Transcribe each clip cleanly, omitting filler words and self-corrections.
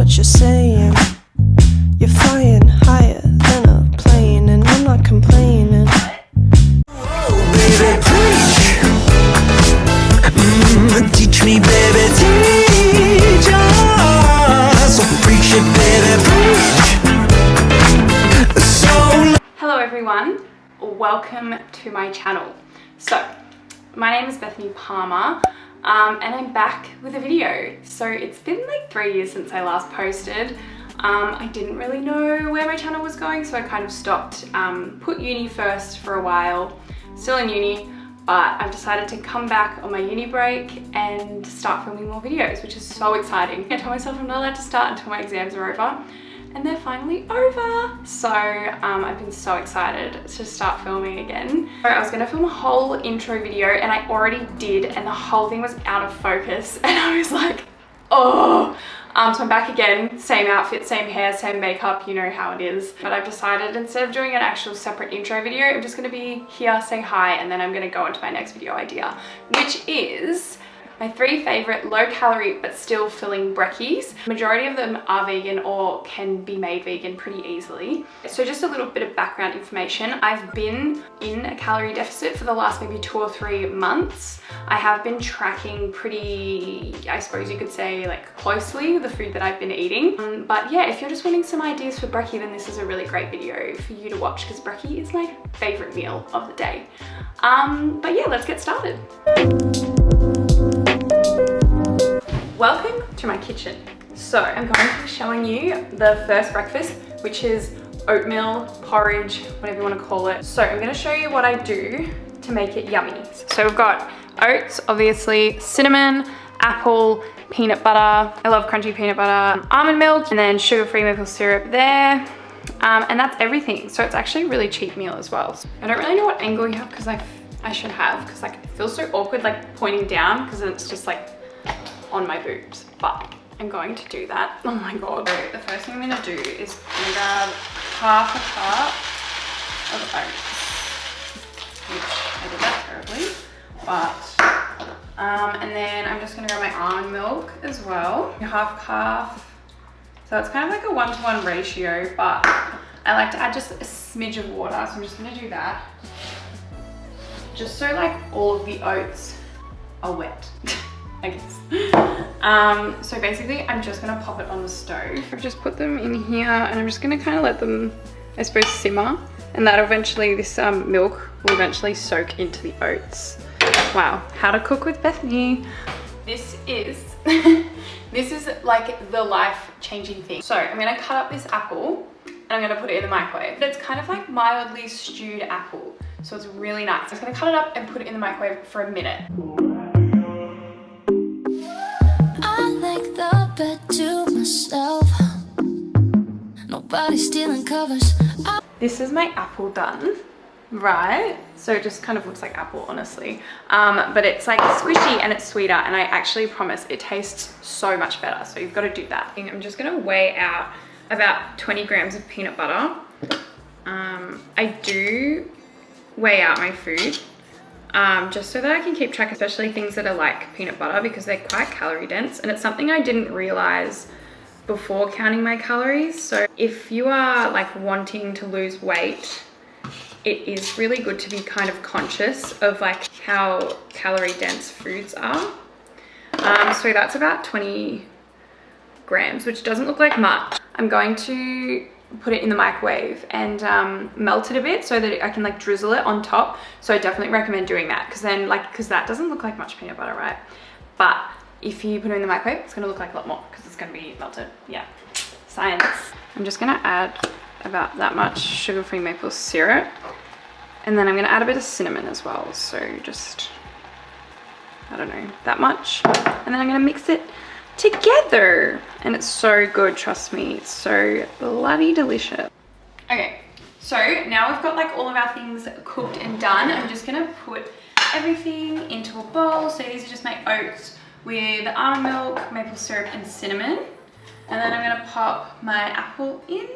what you're saying. You're flying higher than a plane, and I'm not complaining. Oh, baby, preach. Teach me, baby, teach us. So preach it, baby, preach. So hello everyone, welcome to my channel. So my name is Bethany Palmer, and I'm back with a video. So it's been like 3 years since I last posted. I didn't really know where my channel was going, so I kind of stopped, put uni first for a while, still in uni, but I've decided to come back on my uni break and start filming more videos, which is so exciting. I told myself I'm not allowed to start until my exams are over, and they're finally over. So I've been so excited to start filming again. So I was gonna film a whole intro video, and I already did, and the whole thing was out of focus, and I was like, oh. So I'm back again, same outfit, same hair, same makeup, you know how it is. But I've decided instead of doing an actual separate intro video, I'm just gonna be here, say hi, and then I'm gonna go into my next video idea, which is my 3 favorite low calorie but still filling brekkies. Majority of them are vegan or can be made vegan pretty easily. So just a little bit of background information. I've been in a calorie deficit for the last maybe 2 or 3 months. I have been tracking pretty, I suppose you could say, like closely the food that I've been eating. But yeah, if you're just wanting some ideas for brekkie, then this is a really great video for you to watch, because brekkie is my favorite meal of the day. But yeah, let's get started. Welcome to my kitchen. So I'm going to be showing you the first breakfast, which is oatmeal, porridge, whatever you want to call it. So I'm going to show you what I do to make it yummy. So we've got oats, obviously, cinnamon, apple, peanut butter. I love crunchy peanut butter, almond milk, and then sugar-free maple syrup there. And that's everything. So it's actually a really cheap meal as well. So I don't really know what angle you have, because I should have, because like it feels so awkward like pointing down, because it's just like on my boobs, but I'm going to do that. Oh my god. So the first thing I'm gonna do is I'm gonna grab half a cup of oats, which I did that terribly, but and then I'm just gonna grab my almond milk as well, half cup. So it's kind of like a 1-to-1 ratio, but I like to add just a smidge of water, so I'm just gonna do that, just so like all of the oats are wet. I guess. So basically I'm just gonna pop it on the stove. I've just put them in here, and I'm just gonna kind of let them, I suppose, simmer, and that eventually this milk will eventually soak into the oats. Wow, how to cook with Bethany. This is this is like the life-changing thing. So I'm gonna cut up this apple and I'm gonna put it in the microwave. It's kind of like mildly stewed apple, so it's really nice. I'm just gonna cut it up and put it in the microwave for a minute. To myself, nobody's stealing covers. This is my apple done, right? So it just kind of looks like apple, honestly, but it's like squishy and it's sweeter, and I actually promise it tastes so much better. So you've got to do that. I'm just gonna weigh out about 20 grams of peanut butter. I do weigh out my food, just so that I can keep track, especially things that are like peanut butter, because they're quite calorie dense, and it's something I didn't realize before counting my calories. So if you are like wanting to lose weight, it is really good to be kind of conscious of like how calorie dense foods are. So that's about 20 grams, which doesn't look like much. I'm going to put it in the microwave and melt it a bit so that I can like drizzle it on top. So I definitely recommend doing that, because then because that doesn't look like much peanut butter, right? But if you put it in the microwave, it's gonna look like a lot more, because it's gonna be melted. Yeah, science. I'm just gonna add about that much sugar-free maple syrup, and then I'm gonna add a bit of cinnamon as well. So just, I don't know, that much. And then I'm gonna mix it together, and it's so good, trust me. It's so bloody delicious. Okay, so now we've got like all of our things cooked and done. I'm just gonna put everything into a bowl. So these are just my oats with almond milk, maple syrup, and cinnamon. And then I'm gonna pop my apple in.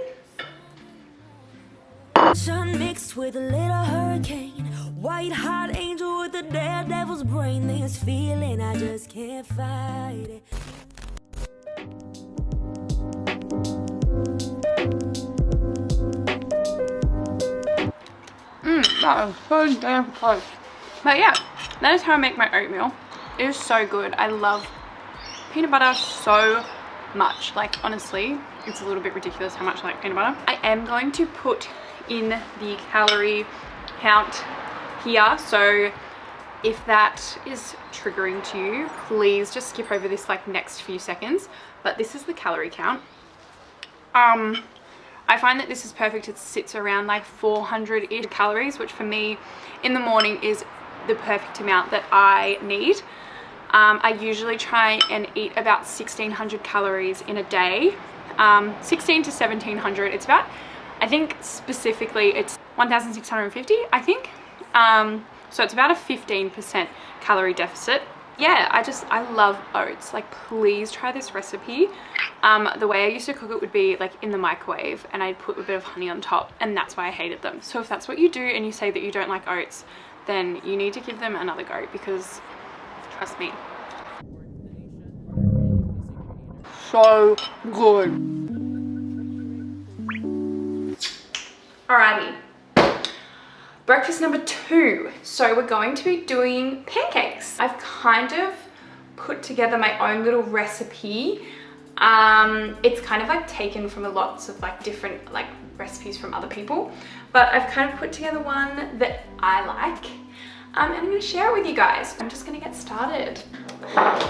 Sun mixed with a little hurricane, white hot angel with the daredevil's brain. This feeling I just can't fight it. That is so damn close. But yeah, that is how I make my oatmeal. It is so good. I love peanut butter so much. Like, honestly, it's a little bit ridiculous how much I like peanut butter. I am going to put in the calorie count here, so if that is triggering to you, please just skip over this like next few seconds. But this is the calorie count. I find that this is perfect. It sits around like 400-ish calories, which for me in the morning is the perfect amount that I need. I usually try and eat about 1600 calories in a day, 16 to 1700. It's about, I think specifically it's 1650, I think. So it's about a 15% calorie deficit. Yeah, I love oats. Like, please try this recipe. The way I used to cook it would be like in the microwave, and I'd put a bit of honey on top, and that's why I hated them. So if that's what you do and you say that you don't like oats, then you need to give them another go, because trust me, so good. Alrighty, breakfast number 2. So we're going to be doing pancakes. I've kind of put together my own little recipe. It's kind of like taken from lots of like different like recipes from other people, but I've kind of put together one that I like, and I'm going to share it with you guys. I'm just going to get started.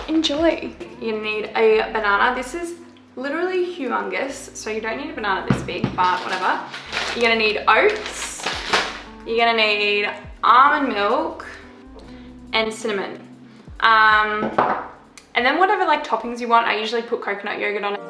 Enjoy. You need a banana. This is literally humongous, so you don't need a banana this big, but whatever. You're going to need oats. You're going to need almond milk and cinnamon. And then whatever like toppings you want. I usually put coconut yogurt on it.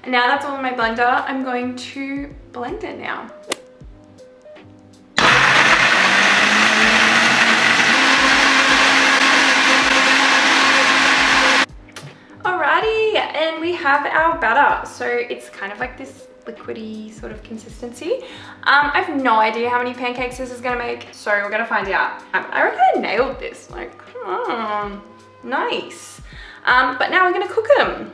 And now that's all in my blender, I'm going to blend it now. Alrighty, and we have our batter. So it's kind of like this liquidy sort of consistency. I have no idea how many pancakes this is gonna make, so we're gonna find out. I reckon I nailed this, like, nice. But now we're gonna cook them.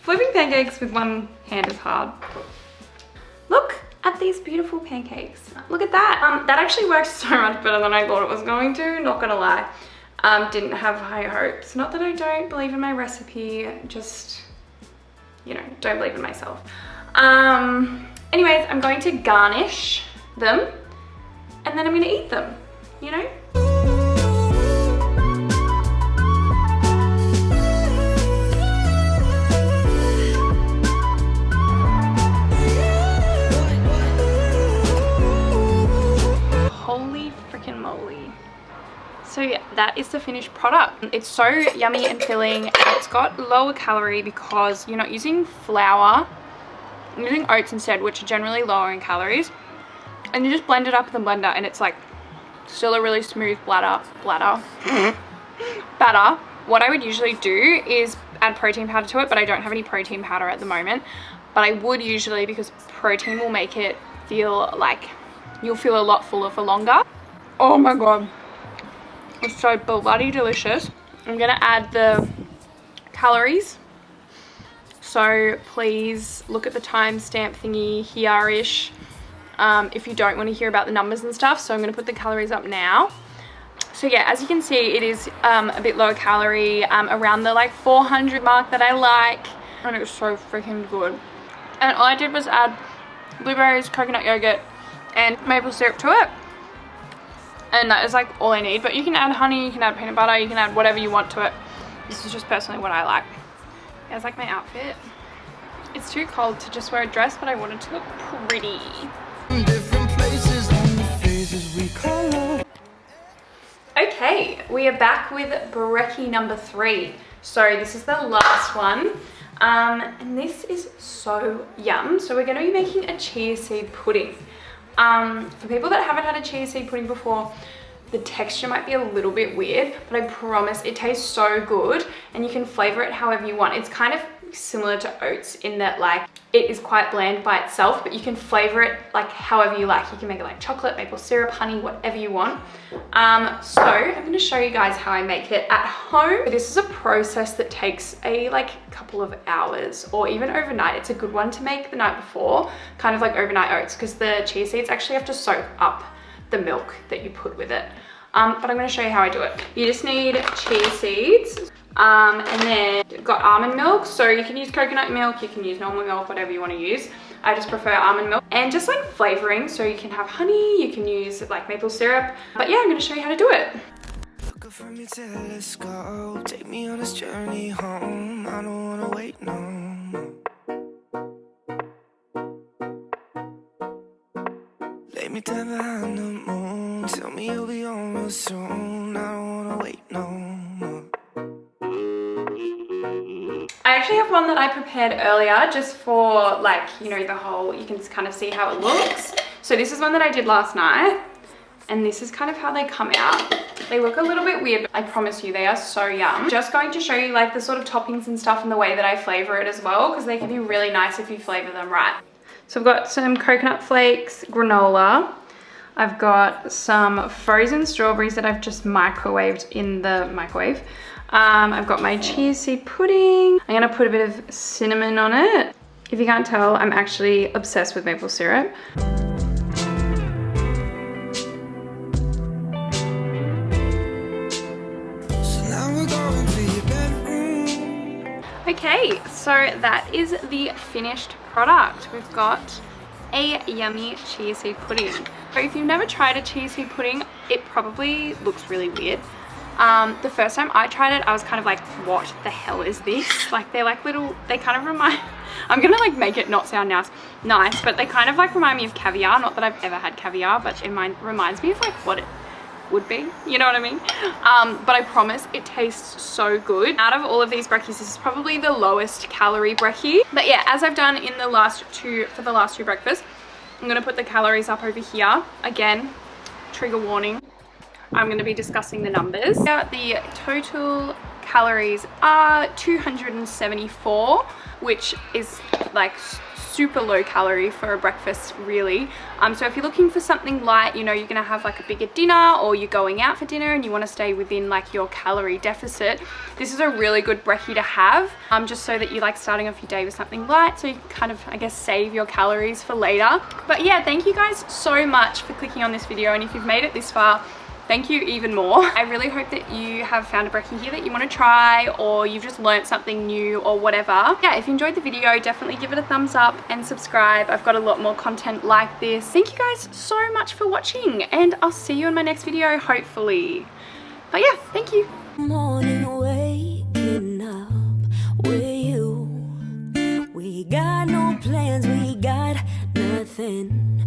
Flipping pancakes with one hand is hard. Look at these beautiful pancakes. Look at that. That actually worked so much better than I thought it was going to, not gonna lie. Didn't have high hopes. Not that I don't believe in my recipe, just, you know, don't believe in myself. Anyways, I'm going to garnish them, and then I'm gonna eat them, you know? Holy freaking moly. So yeah, that is the finished product. It's so yummy and filling, and it's got lower calorie because you're not using flour. I'm using oats instead, which are generally lower in calories. And you just blend it up in the blender, and it's like still a really smooth batter. What I would usually do is add protein powder to it, but I don't have any protein powder at the moment. But I would usually, because protein will make it feel like you'll feel a lot fuller for longer. Oh my god, it's so bloody delicious. I'm gonna add the calories, so please look at the timestamp thingy here-ish if you don't want to hear about the numbers and stuff. So I'm gonna put the calories up now. So yeah, as you can see, it is a bit lower calorie, around the like 400 mark that I like, and it was so freaking good. And all I did was add blueberries, coconut yogurt, and maple syrup to it, and that is like all I need. But you can add honey, you can add peanut butter, you can add whatever you want to it. This is just personally what I like. It's like my outfit. It's too cold to just wear a dress, but I wanted to look pretty. Different places on the phases we call home. Okay, we are back with brekkie number 3. So this is the last one. And this is so yum. So we're going to be making a chia seed pudding. For people that haven't had a chia seed pudding before, the texture might be a little bit weird, but I promise it tastes so good, and you can flavor it however you want. It's kind of similar to oats in that like it is quite bland by itself, but you can flavor it like however you like. You can make it like chocolate, maple syrup, honey, whatever you want. So I'm going to show you guys how I make it at home. This is a process that takes a couple of hours or even overnight. It's a good one to make the night before, kind of like overnight oats, because the chia seeds actually have to soak up the milk that you put with it. But I'm going to show you how I do it. You just need chia seeds, and then you've got almond milk. So you can use coconut milk, you can use normal milk, whatever you want to use. I just prefer almond milk. And just like flavoring, so you can have honey, you can use like maple syrup. But yeah, I'm going to show you how to do it. Look up for me till let's go. Take me on this journey home. I don't wanna wait no more. Lay me down behind the moon. Tell me you'll be on real soon. I don't wanna wait no more. I actually have one that I prepared earlier just for like, you know, the whole, you can kind of see how it looks. So this is one that I did last night, and this is kind of how they come out. They look a little bit weird, but I promise you they are so yum. Just going to show you like the sort of toppings and stuff and the way that I flavor it as well, because they can be really nice if you flavor them right. So I've got some coconut flakes, granola. I've got some frozen strawberries that I've just microwaved in the microwave. I've got my chia seed pudding. I'm gonna put a bit of cinnamon on it. If you can't tell, I'm actually obsessed with maple syrup. Okay, so that is the finished product. We've got a yummy chia seed pudding. So if you've never tried a chia seed pudding, it probably looks really weird. The first time I tried it, I was kind of like, what the hell is this? Like they're like little, they kind of remind, I'm gonna like make it not sound nice, but they kind of like remind me of caviar. Not that I've ever had caviar, but it reminds me of like what it would be, you know what I mean? But I promise it tastes so good. Out of all of these brekkies, this is probably the lowest calorie brekkie. But yeah, as I've done in the for the last two breakfasts, I'm gonna put the calories up over here. Again, trigger warning, I'm gonna be discussing the numbers. The total calories are 274, which is like super low calorie for a breakfast really. So if you're looking for something light, you know, you're gonna have like a bigger dinner, or you're going out for dinner and you want to stay within like your calorie deficit, this is a really good brekkie to have, just so that you like starting off your day with something light, so you can kind of, I guess, save your calories for later. But yeah, thank you guys so much for clicking on this video, and if you've made it this far, thank you even more. I really hope that you have found a brekkie here that you want to try, or you've just learned something new or whatever. Yeah, if you enjoyed the video, definitely give it a thumbs up and subscribe. I've got a lot more content like this. Thank you guys so much for watching, and I'll see you in my next video, hopefully. But yeah, thank you. Morning waking up with you. We got no plans, we got nothing.